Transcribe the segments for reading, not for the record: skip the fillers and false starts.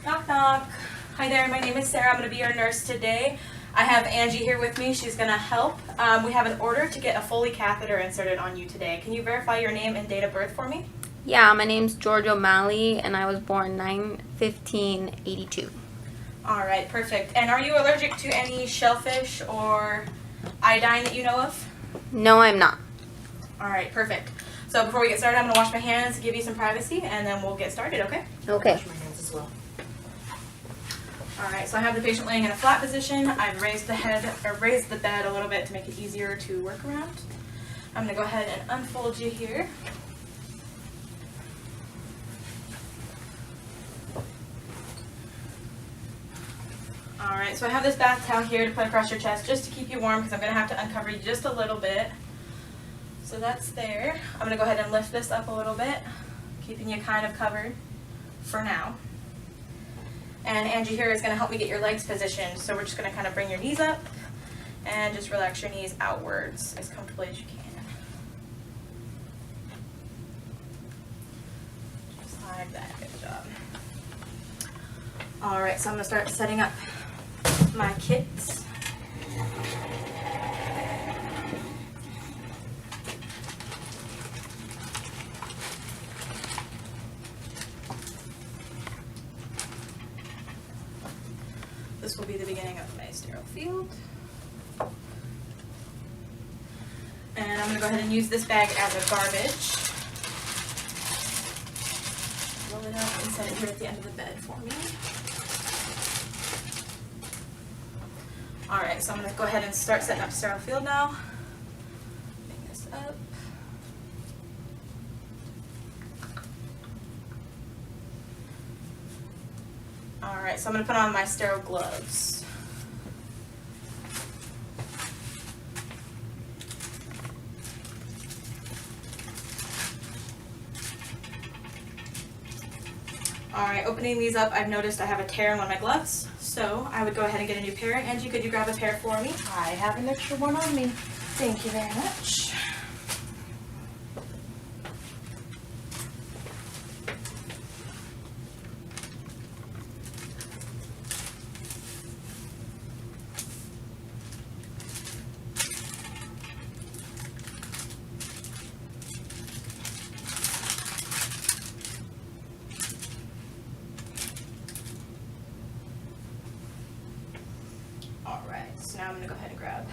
Knock knock. Hi there, my name is Sarah. I'm going to be your nurse today. I have Angie here with me. She's going to help. We have an order to get a Foley catheter inserted on you today. Can you verify your name and date of birth for me? Yeah, my name's George O'Malley, and I was born 9/15/82. Alright, perfect. And are you allergic to any shellfish or iodine that you know of? No, I'm not. Alright, perfect. So before we get started, I'm going to wash my hands, give you some privacy, and then we'll get started, okay? Okay. Wash my hands as well. Alright, so I have the patient laying in a flat position. I've raised the bed a little bit to make it easier to work around. I'm going to go ahead and unfold you here. Alright, so I have this bath towel here to put across your chest just to keep you warm because I'm going to have to uncover you just a little bit. So that's there. I'm going to go ahead and lift this up a little bit, keeping you kind of covered for now. And Angie here is going to help me get your legs positioned. So we're just going to kind of bring your knees up and just relax your knees outwards as comfortably as you can. Just like that. Good job. Alright, so I'm going to start setting up my kits. This will be the beginning of my sterile field. And I'm going to go ahead and use this bag as a garbage. Roll it up and set it here at the end of the bed for me. Alright, so I'm going to go ahead and start setting up sterile field now. Bring this up. Alright, so I'm going to put on my sterile gloves. Alright, opening these up, I've noticed I have a tear in one of my gloves, so I would go ahead and get a new pair. Angie, could you grab a pair for me? I have an extra one on me. Thank you very much. Alright, so now I'm going to go ahead and grab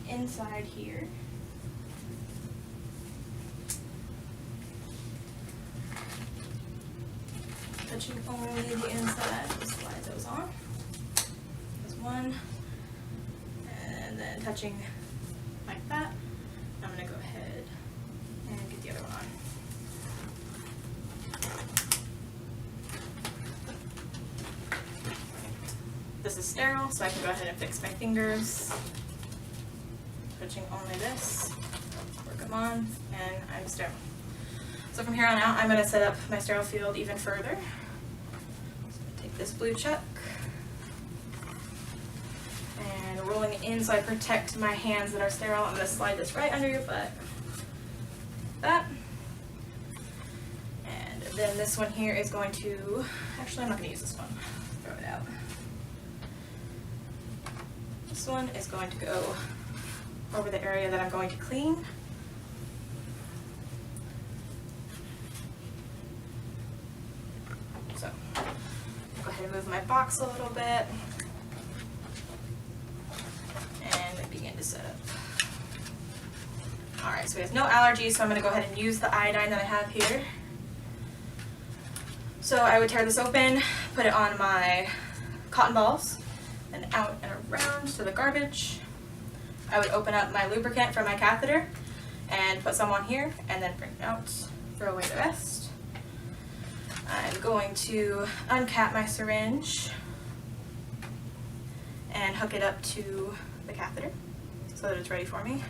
inside here. Touching only the inside, just slide those on. There's one. And then touching like that. I'm going to go ahead and get the other one on. This is sterile, so I can go ahead and fix my fingers. Touching only this, work them on, and I'm sterile. So from here on out, I'm going to set up my sterile field even further. So I'm going to take this blue chuck and rolling it in so I protect my hands that are sterile. I'm going to slide this right under your butt. Like that. And then this one here is going to, actually I'm not going to use this one, throw it out. This one is going to go over the area that I'm going to clean. So, go ahead and move my box a little bit and begin to set up. Alright, so we have no allergies, so I'm going to go ahead and use the iodine that I have here. So I would tear this open, put it on my cotton balls, and out and around to the garbage. I would open up my lubricant for my catheter and put some on here and then bring it out, throw away the rest. I'm going to uncap my syringe and hook it up to the catheter so that it's ready for me.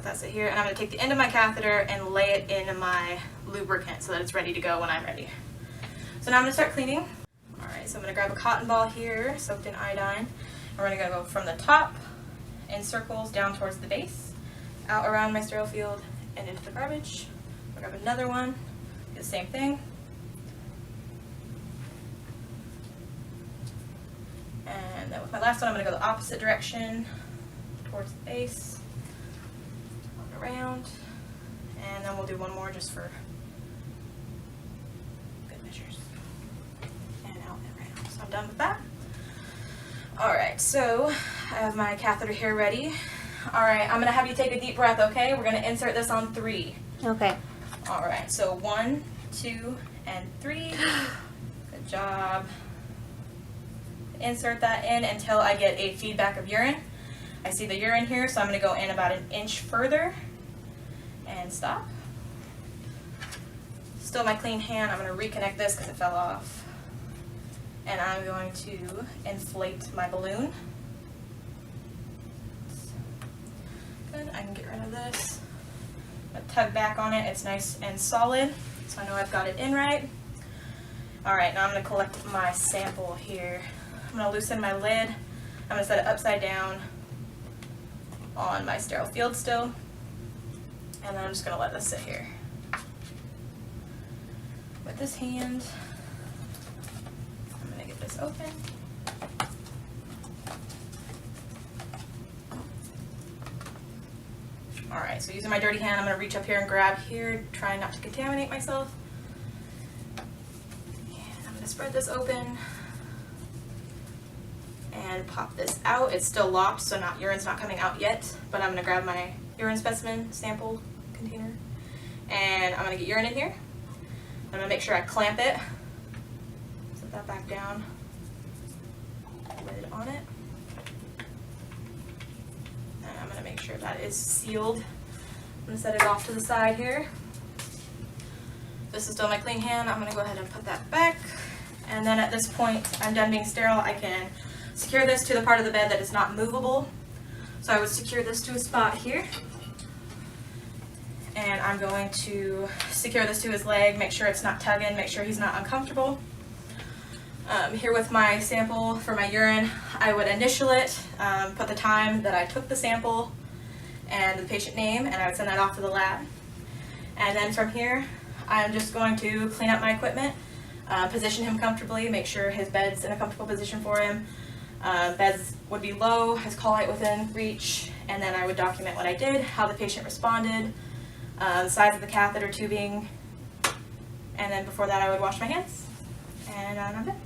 That's it here, and I'm going to take the end of my catheter and lay it in my lubricant so that it's ready to go when I'm ready. So now I'm going to start cleaning. Alright, Alright, so I'm going to grab a cotton ball here, soaked in iodine. We're going to go from the top in circles down towards the base, out around my sterile field, and into the garbage. I'll grab another one, do the same thing. And then with my last one, I'm going to go the opposite direction, towards the base, around, and then we'll do one more just for good measures. And out and around. So I'm done with that. Alright, so I have my catheter here ready. Alright, I'm going to have you take a deep breath, okay? We're going to insert this on 3. Okay. Alright, so 1, 2, and 3. Good job. Insert that in until I get a feedback of urine. I see the urine here, so I'm going to go in about an inch further and stop. Still my clean hand, I'm going to reconnect this because it fell off. And I'm going to inflate my balloon. Good, I can get rid of this. I'm going to tug back on it, it's nice and solid, so I know I've got it in right. Alright, now I'm going to collect my sample here. I'm going to loosen my lid. I'm going to set it upside down on my sterile field still. And then I'm just going to let this sit here. With this hand, I'm going to get this open. Alright, so using my dirty hand, I'm going to reach up here and grab here, trying not to contaminate myself. And I'm going to spread this open and pop this out. It's still locked, so urine's not coming out yet, but I'm going to grab my urine specimen sample container, and I'm going to get urine in here. I'm going to make sure I clamp it, set that back down, lid on it, and I'm going to make sure that is sealed. I'm going to set it off to the side here. This is still my clean hand. I'm going to go ahead and put that back, and then at this point I'm done being sterile. I can secure this to the part of the bed that is not movable. So I would secure this to a spot here. And I'm going to secure this to his leg, make sure it's not tugging, make sure he's not uncomfortable. Here with my sample for my urine, I would initial it, put the time that I took the sample and the patient name, and I would send that off to the lab. And then from here, I'm just going to clean up my equipment, position him comfortably, make sure his bed's in a comfortable position for him. Beds would be low, his call height within reach, and then I would document what I did, how the patient responded, the size of the catheter tubing, and then before that I would wash my hands, and I'm done.